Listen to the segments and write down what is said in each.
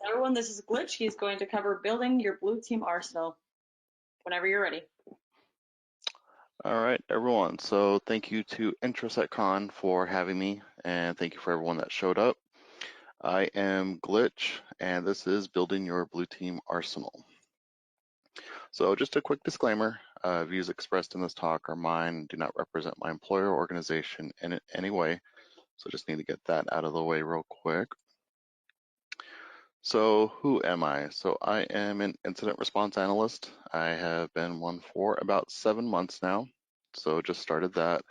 Everyone, this is Glitch. He's going to cover building your blue team arsenal whenever you're ready. All right, everyone. So thank you to IntrosetCon for having me, and thank you for everyone that showed up. I am Glitch, and this is Building Your Blue Team Arsenal. So just a quick disclaimer, views expressed in this talk are mine, do not represent my employer or organization in any way. So just need to get that out of the way real quick. So who am I? So I am an incident response analyst. I have been one for about 7 months now. So just started that.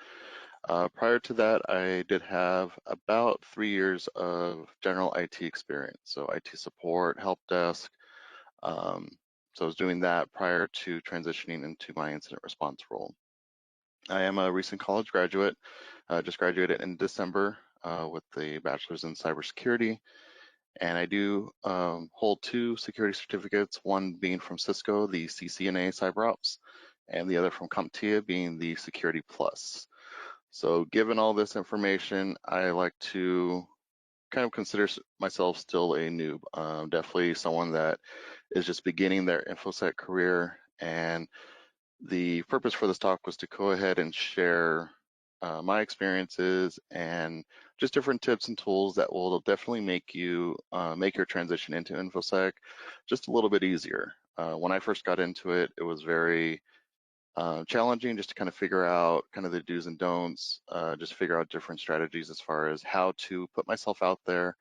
Prior to that, I did have about 3 years of general IT experience. So IT support, help desk. So I was doing that prior to transitioning into my incident response role. I am a recent college graduate, just graduated in December with a bachelor's in cybersecurity. And I do hold 2 security certificates, one being from Cisco, the CCNA CyberOps, and the other from CompTIA being the Security Plus. So given all this information, I like to kind of consider myself still a noob. Definitely someone that is just beginning their InfoSec career. And the purpose for this talk was to go ahead and share my experiences and just different tips and tools that will definitely make you make your transition into InfoSec just a little bit easier. When I first got into it, it was very challenging just to kind of figure out kind of the do's and don'ts, just figure out different strategies as far as how to put myself out there,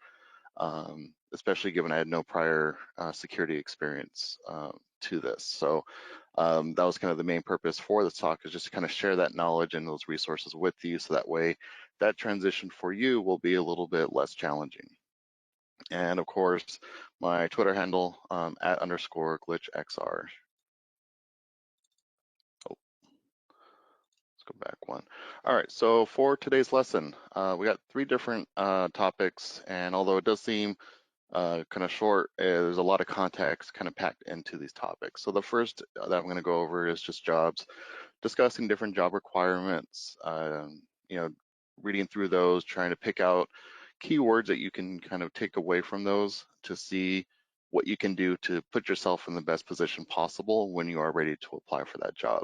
especially given I had no prior security experience to this. So that was kind of the main purpose for this talk, is just to kind of share that knowledge and those resources with you, so that way that transition for you will be a little bit less challenging. And of course, my Twitter handle @_glitchxr. Go back one. All right, so for today's lesson, we got 3 different topics, and although it does seem kind of short, there's a lot of context kind of packed into these topics. So the first that I'm going to go over is just jobs, discussing different job requirements, you know, reading through those, trying to pick out keywords that you can kind of take away from those to see what you can do to put yourself in the best position possible when you are ready to apply for that job.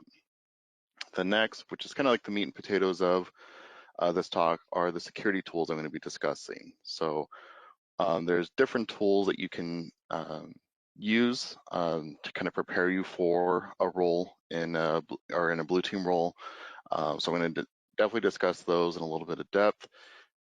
The next, which is kind of like the meat and potatoes of this talk, are the security tools I'm going to be discussing. So there's different tools that you can use to kind of prepare you for a role in a blue team role. So I'm going to definitely discuss those in a little bit of depth.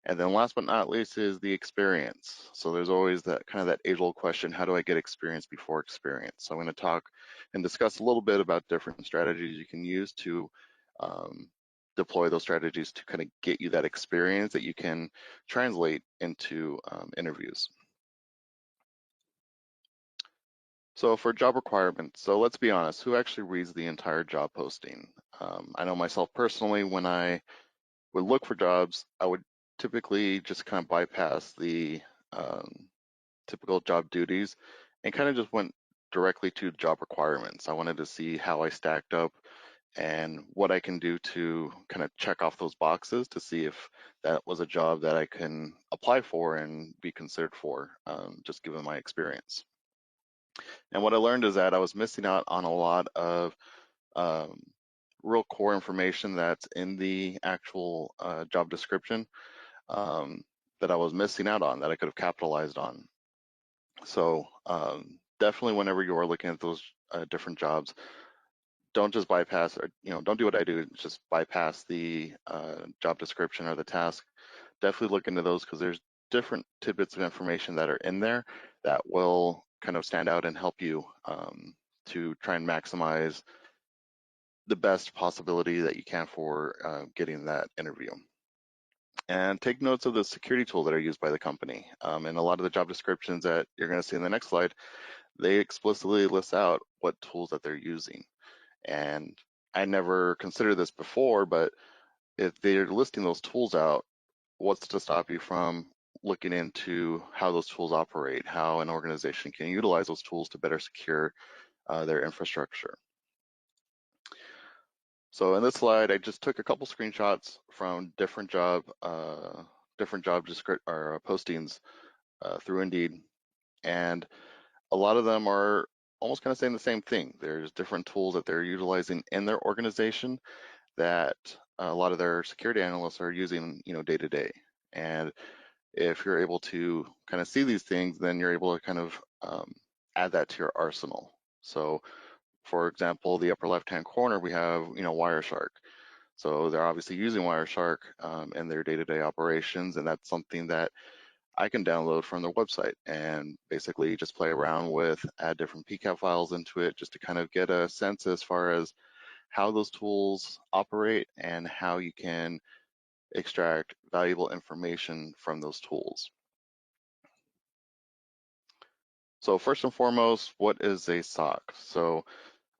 And then last but not least is the experience. So there's always that kind of that age-old question, how do I get experience before experience? So I'm going to talk and discuss a little bit about different strategies you can use to deploy those strategies to kind of get you that experience that you can translate into interviews. So for job requirements, so let's be honest, who actually reads the entire job posting? I know myself personally, when I would look for jobs, I would typically just kind of bypass the typical job duties and kind of just went directly to job requirements. I wanted to see how I stacked up and what I can do to kind of check off those boxes to see if that was a job that I can apply for and be considered for, just given my experience. And what I learned is that I was missing out on a lot of real core information that's in the actual job description that I was missing out on, that I could have capitalized on. So definitely whenever you are looking at those different jobs, don't just bypass, or don't do what I do, just bypass the job description or the task. Definitely look into those, because there's different tidbits of information that are in there that will kind of stand out and help you to try and maximize the best possibility that you can for getting that interview. And take notes of the security tools that are used by the company. And a lot of the job descriptions that you're going to see in the next slide, they explicitly list out what tools that they're using. And I never considered this before, but if they're listing those tools out, what's to stop you from looking into how those tools operate, how an organization can utilize those tools to better secure their infrastructure? So in this slide, I just took a couple screenshots from different job postings through Indeed. And a lot of them are almost kind of saying the same thing. There's different tools that they're utilizing in their organization that a lot of their security analysts are using, day to day. And if you're able to kind of see these things, then you're able to kind of add that to your arsenal. So, for example, the upper left-hand corner, we have, Wireshark. So they're obviously using Wireshark in their day-to-day operations, and that's something that I can download from their website and basically just play around with, add different PCAP files into it, just to kind of get a sense as far as how those tools operate and how you can extract valuable information from those tools. So first and foremost, what is a SOC? So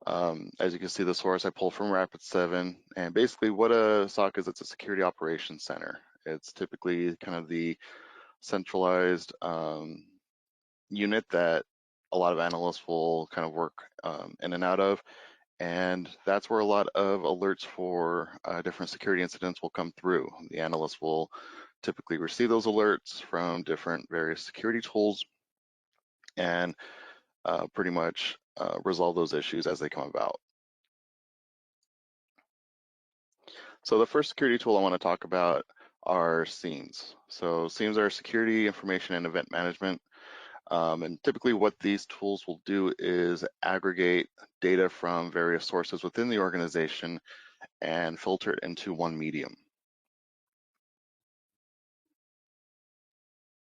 as you can see, the source I pulled from Rapid7, and basically what a SOC is, it's a security operations center. It's typically kind of the centralized unit that a lot of analysts will kind of work in and out of. And that's where a lot of alerts for different security incidents will come through. The analysts will typically receive those alerts from different various security tools and pretty much resolve those issues as they come about. So the first security tool I want to talk about are SIEMs. So SIEMs are security information and event management. And typically what these tools will do is aggregate data from various sources within the organization and filter it into one medium.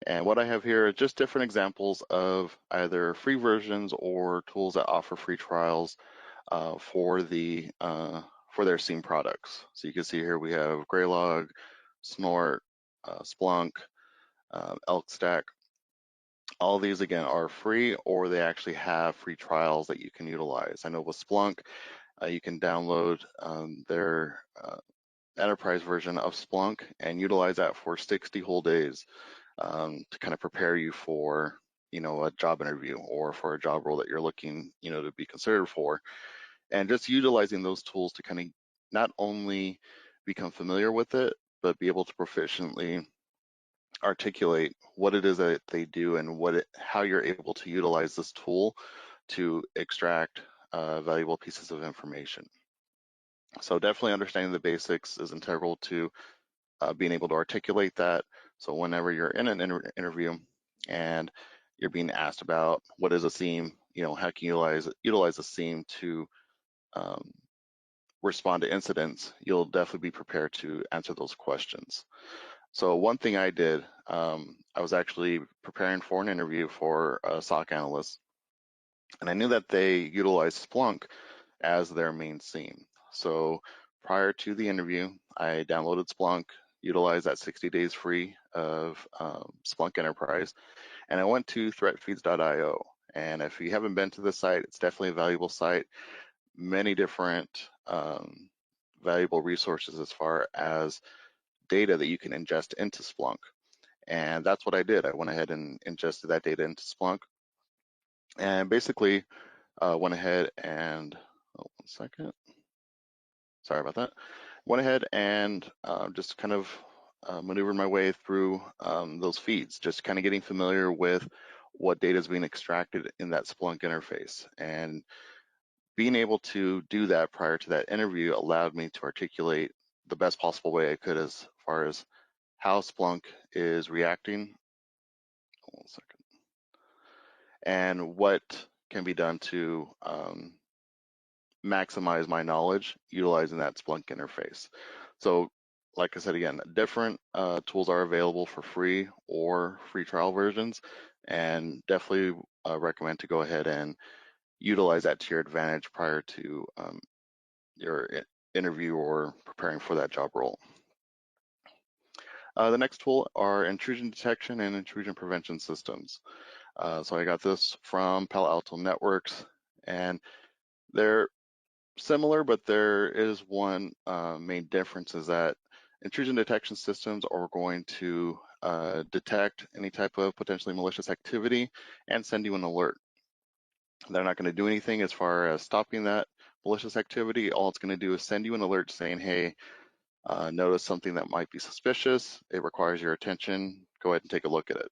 And what I have here are just different examples of either free versions or tools that offer free trials for their SIEM products. So you can see here we have Graylog, Snort, Splunk, ElkStack. All these again are free, or they actually have free trials that you can utilize. I know with Splunk, you can download their enterprise version of Splunk and utilize that for 60 whole days to kind of prepare you for, a job interview or for a job role that you're looking, to be considered for. And just utilizing those tools to kind of not only become familiar with it, but be able to proficiently articulate what it is that they do and how you're able to utilize this tool to extract valuable pieces of information. So definitely understanding the basics is integral to being able to articulate that. So whenever you're in an interview and you're being asked about what is a SIEM, how can you utilize a SIEM to respond to incidents, you'll definitely be prepared to answer those questions. So one thing I did, I was actually preparing for an interview for a SOC analyst, and I knew that they utilized Splunk as their main SIEM. So prior to the interview, I downloaded Splunk, utilized that 60 days free of Splunk Enterprise, and I went to threatfeeds.io. And if you haven't been to the site, it's definitely a valuable site. Many different valuable resources as far as data that you can ingest into Splunk. And that's what I did. I went ahead and ingested that data into Splunk and basically went ahead and, one second. Sorry about that. Went ahead and just kind of maneuvered my way through those feeds, just kind of getting familiar with what data is being extracted in that Splunk interface. And being able to do that prior to that interview allowed me to articulate the best possible way I could as far as how Splunk is reacting. One second. And what can be done to maximize my knowledge utilizing that Splunk interface. So like I said, again, different tools are available for free or free trial versions, and definitely recommend to go ahead and utilize that to your advantage prior to your interview or preparing for that job role. The next tool are intrusion detection and intrusion prevention systems. So I got this from Palo Alto Networks, and they're similar, but there is one main difference, is that intrusion detection systems are going to detect any type of potentially malicious activity and send you an alert. They're not going to do anything as far as stopping that malicious activity. All it's going to do is send you an alert saying, hey, notice something that might be suspicious. It requires your attention. Go ahead and take a look at it.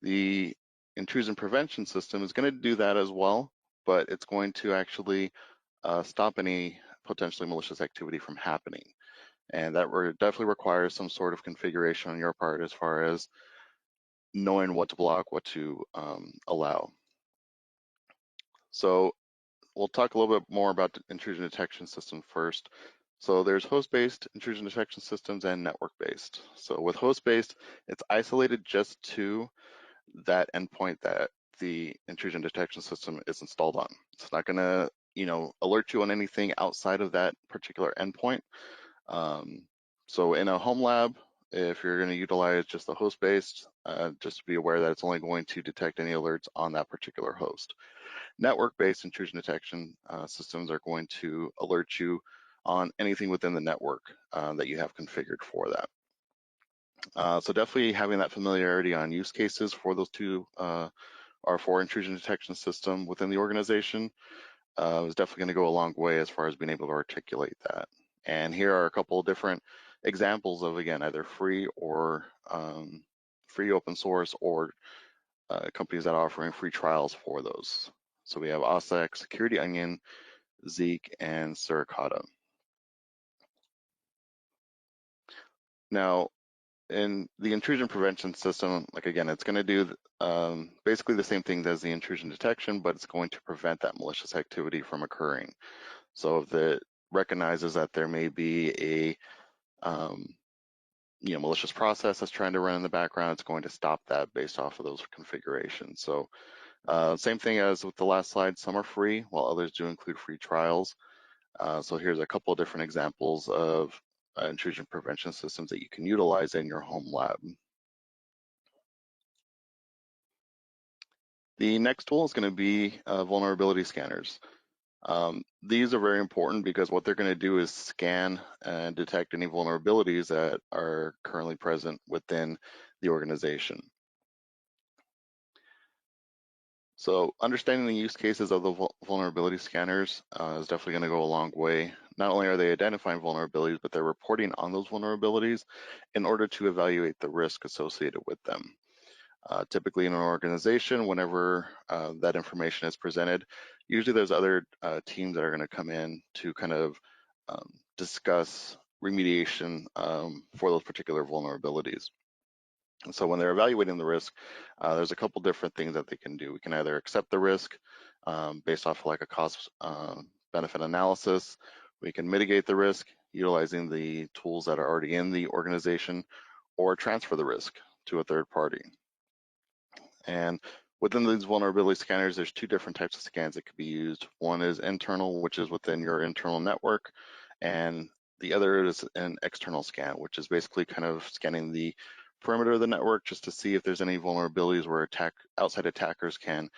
The intrusion prevention system is going to do that as well, but it's going to actually stop any potentially malicious activity from happening. And that definitely requires some sort of configuration on your part as far as knowing what to block, what to allow. So we'll talk a little bit more about the intrusion detection system first. So there's host-based intrusion detection systems and network-based. So with host-based, it's isolated just to that endpoint that the intrusion detection system is installed on. It's not going to, alert you on anything outside of that particular endpoint. So in a home lab, if you're going to utilize just the host-based, just be aware that it's only going to detect any alerts on that particular host. Network-based intrusion detection systems are going to alert you on anything within the network that you have configured for that. So definitely having that familiarity on use cases for those two or for intrusion detection system within the organization is definitely going to go a long way as far as being able to articulate that. And here are a couple of different examples of, again, either free or free open source or companies that are offering free trials for those. So we have OSSEC, Security Onion, Zeek, and Suricata. Now, in the intrusion prevention system, like again, it's going to do basically the same things as the intrusion detection, but it's going to prevent that malicious activity from occurring. So if it recognizes that there may be a malicious process that's trying to run in the background, it's going to stop that based off of those configurations. So same thing as with the last slide, some are free, while others do include free trials. So here's a couple of different examples of intrusion prevention systems that you can utilize in your home lab. The next tool is going to be vulnerability scanners. These are very important because what they're going to do is scan and detect any vulnerabilities that are currently present within the organization. So understanding the use cases of the vulnerability scanners is definitely going to go a long way. Not only are they identifying vulnerabilities, but they're reporting on those vulnerabilities in order to evaluate the risk associated with them. Typically in an organization, whenever that information is presented, usually there's other teams that are going to come in to kind of discuss remediation for those particular vulnerabilities. And so when they're evaluating the risk, there's a couple different things that they can do. We can either accept the risk based off of like a cost benefit analysis. We can mitigate the risk utilizing the tools that are already in the organization, or transfer the risk to a third party. And within these vulnerability scanners, there's two different types of scans that could be used. One is internal, which is within your internal network, and the other is an external scan, which is basically kind of scanning the perimeter of the network just to see if there's any vulnerabilities where outside attackers can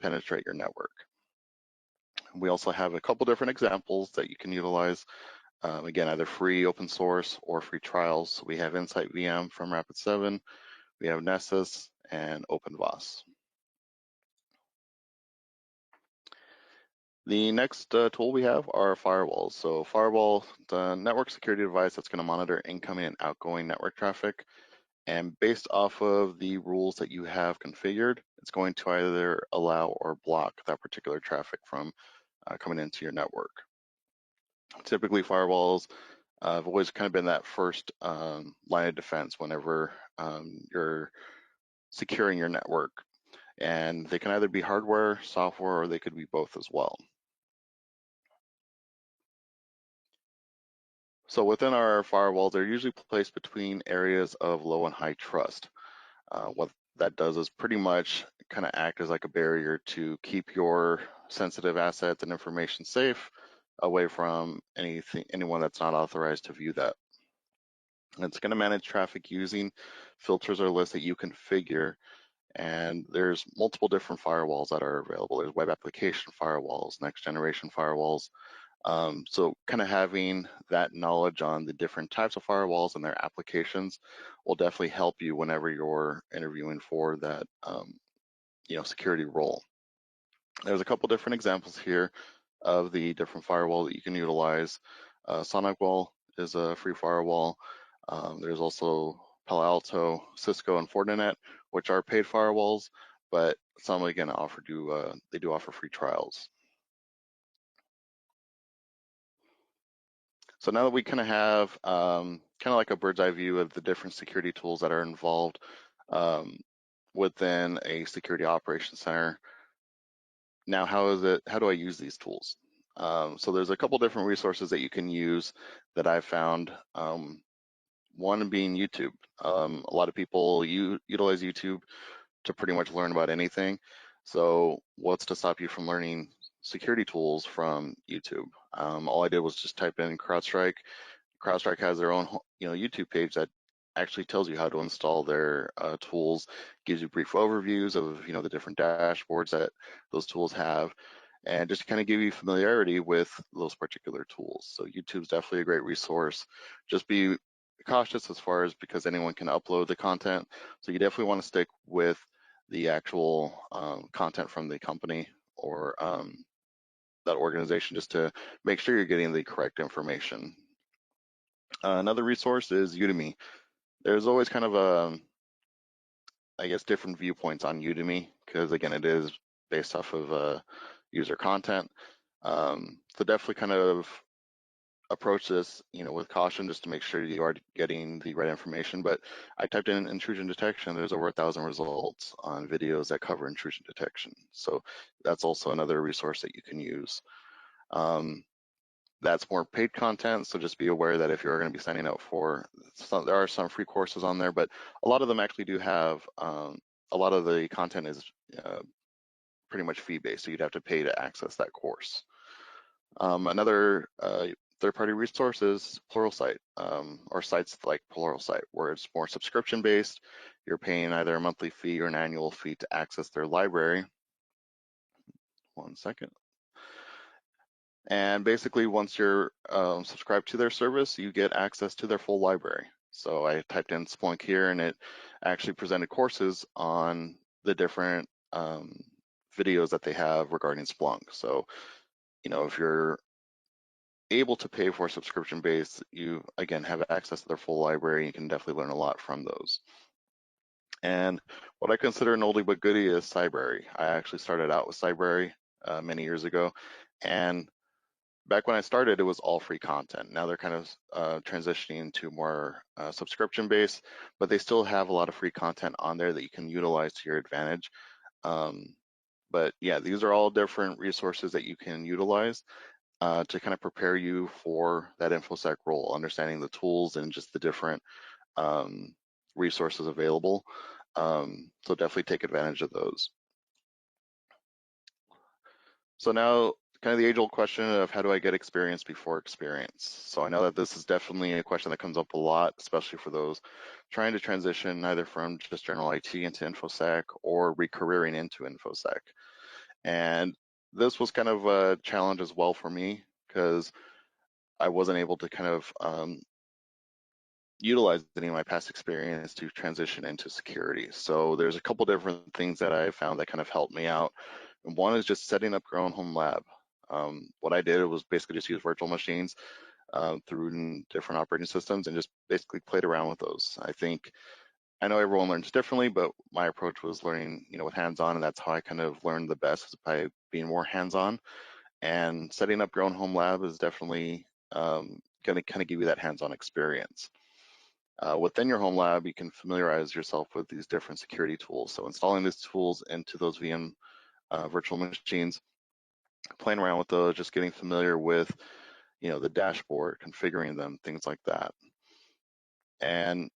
penetrate your network. We also have a couple different examples that you can utilize. Again, either free open source or free trials. So we have Insight VM from Rapid7, we have Nessus, and OpenVAS. The next tool we have are firewalls. So firewall, the network security device that's going to monitor incoming and outgoing network traffic. And based off of the rules that you have configured, it's going to either allow or block that particular traffic from coming into your network. Typically firewalls have always kind of been that first line of defense whenever you're securing your network. And they can either be hardware, software, or they could be both as well. So within our firewalls, they're usually placed between areas of low and high trust. What that does is pretty much kind of act as like a barrier to keep your sensitive assets and information safe away from anyone that's not authorized to view that. And it's going to manage traffic using filters or lists that you configure. And there's multiple different firewalls that are available. There's web application firewalls, next generation firewalls. So kind of having that knowledge on the different types of firewalls and their applications will definitely help you whenever you're interviewing for that security role. There's a couple different examples here of the different firewall that you can utilize. SonicWall is a free firewall. There's also Palo Alto, Cisco, and Fortinet, which are paid firewalls, but some again they do offer free trials. So now that we kind of have kind of like a bird's eye view of the different security tools that are involved um, within a security operations center, now how do I use these tools? So there's a couple different resources that you can use that I've found. One being YouTube. A lot of people utilize YouTube to pretty much learn about anything. So what's to stop you from learning security tools from YouTube? All I did was just type in CrowdStrike. CrowdStrike has their own, YouTube page that actually tells you how to install their tools, gives you brief overviews of, the different dashboards that those tools have, and just kind of give you familiarity with those particular tools. So YouTube's definitely a great resource. Just be cautious as far as because anyone can upload the content. So you definitely want to stick with the actual content from the company or that organization just to make sure you're getting the correct information. Another resource is Udemy. There's always kind of I guess, different viewpoints on Udemy because again, it is based off of user content. So definitely kind of approach this, with caution just to make sure you are getting the right information. But I typed in intrusion detection. There's over 1,000 results on videos that cover intrusion detection. So that's also another resource that you can use. That's more paid content, so just be aware that if you're going to be signing up for there are some free courses on there, but a lot of them actually do have a lot of the content is pretty much fee-based, so you'd have to pay to access that course. Another third-party resource is Pluralsight, or sites like Pluralsight, where it's more subscription-based. You're paying either a monthly fee or an annual fee to access their library. One second. And basically, once you're subscribed to their service, you get access to their full library. So I typed in Splunk here, and it actually presented courses on the different videos that they have regarding Splunk. So, if you're able to pay for a subscription base, you, again, have access to their full library. You can definitely learn a lot from those. And what I consider an oldie but goodie is Cybrary. I actually started out with Cybrary many years ago. And back when I started, it was all free content. Now they're kind of transitioning to more subscription based, but they still have a lot of free content on there that you can utilize to your advantage. But yeah, these are all different resources that you can utilize to kind of prepare you for that InfoSec role, understanding the tools and just the different resources available. So definitely take advantage of those. So now, kind of the age-old question of how do I get experience before experience? So I know that this is definitely a question that comes up a lot, especially for those trying to transition either from just general IT into InfoSec or recareering into InfoSec. And this was kind of a challenge as well for me because I wasn't able to kind of utilize any of my past experience to transition into security. So there's a couple different things that I found that kind of helped me out. And one is just setting up your own home lab. What I did was basically just use virtual machines through different operating systems and just basically played around with those. I know everyone learns differently, but my approach was learning, with hands-on, and that's how I kind of learned the best, by being more hands-on. And setting up your own home lab is definitely going to kind of give you that hands-on experience. Within your home lab, you can familiarize yourself with these different security tools. So installing these tools into those VM virtual machines, playing around with those, just getting familiar with, the dashboard, configuring them, things like that. And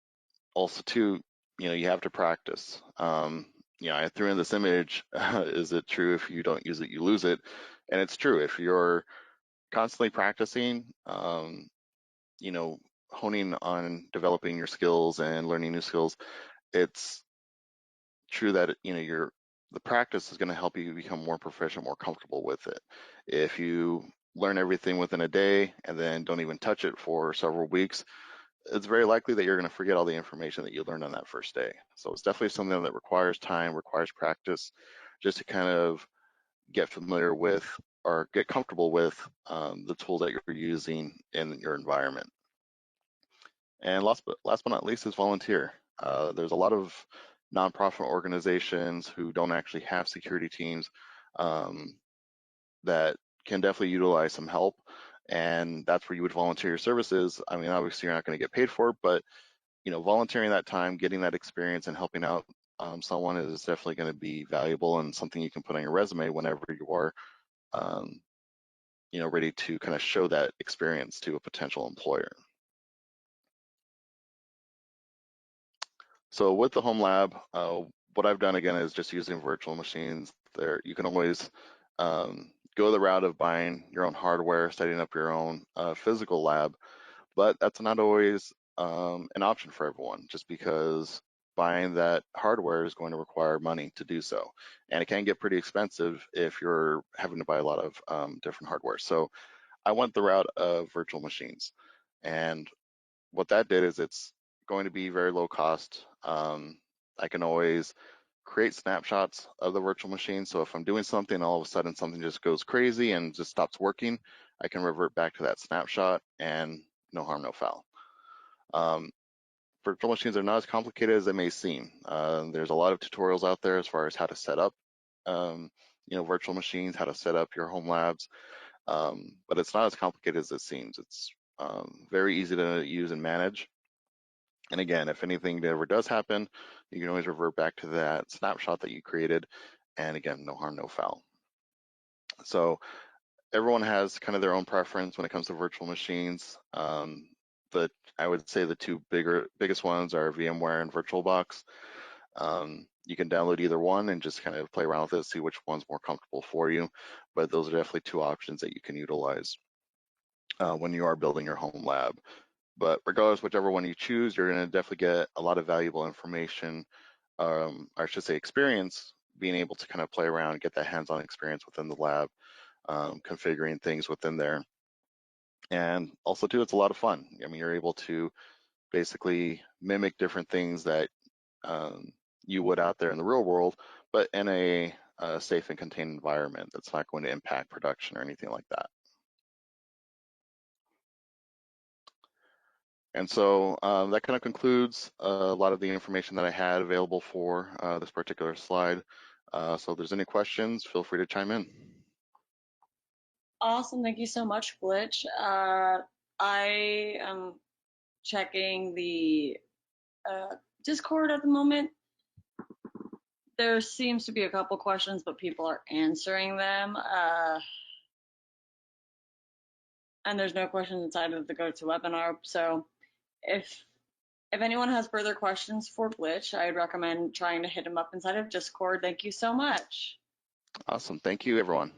also too, you have to practice. I threw in this image, is it true if you don't use it, you lose it? And it's true. If you're constantly practicing, honing on developing your skills and learning new skills, it's true that the practice is going to help you become more proficient, more comfortable with it. If you learn everything within a day and then don't even touch it for several weeks, it's very likely that you're going to forget all the information that you learned on that first day. So it's definitely something that requires time, requires practice, just to kind of get familiar with or get comfortable with the tools that you're using in your environment. And last but not least is volunteer. There's a lot of nonprofit organizations who don't actually have security teams that can definitely utilize some help. And that's where you would volunteer your services. I mean, obviously you're not going to get paid for it, but volunteering that time, getting that experience and helping out someone is definitely going to be valuable and something you can put on your resume whenever you are, ready to kind of show that experience to a potential employer. So with the home lab, what I've done again is just using virtual machines. There, you can always go the route of buying your own hardware, setting up your own physical lab, but that's not always an option for everyone, just because buying that hardware is going to require money to do so. And it can get pretty expensive if you're having to buy a lot of different hardware. So I went the route of virtual machines. And what that did is it's going to be very low cost. I can always create snapshots of the virtual machine. So if I'm doing something, all of a sudden something just goes crazy and just stops working, I can revert back to that snapshot and no harm, no foul. Virtual machines are not as complicated as they may seem. There's a lot of tutorials out there as far as how to set up, virtual machines, how to set up your home labs, but it's not as complicated as it seems. It's very easy to use and manage. And again, if anything ever does happen, you can always revert back to that snapshot that you created. And again, no harm, no foul. So everyone has kind of their own preference when it comes to virtual machines. But I would say the two biggest ones are VMware and VirtualBox. You can download either one and just kind of play around with it, see which one's more comfortable for you. But those are definitely two options that you can utilize when you are building your home lab. But regardless, whichever one you choose, you're going to definitely get a lot of valuable information, or I should say experience, being able to kind of play around, get that hands-on experience within the lab, configuring things within there. And also too, it's a lot of fun. I mean, you're able to basically mimic different things that you would out there in the real world, but in a safe and contained environment that's not going to impact production or anything like that. And so that kind of concludes a lot of the information that I had available for this particular slide. So if there's any questions, feel free to chime in. Awesome. Thank you so much, Glitch. I am checking the Discord at the moment. There seems to be a couple questions, but people are answering them. And there's no questions inside of the GoToWebinar. So if anyone has further questions for Glitch, I'd recommend trying to hit him up inside of Discord. Thank you so much. Awesome. Thank you, everyone.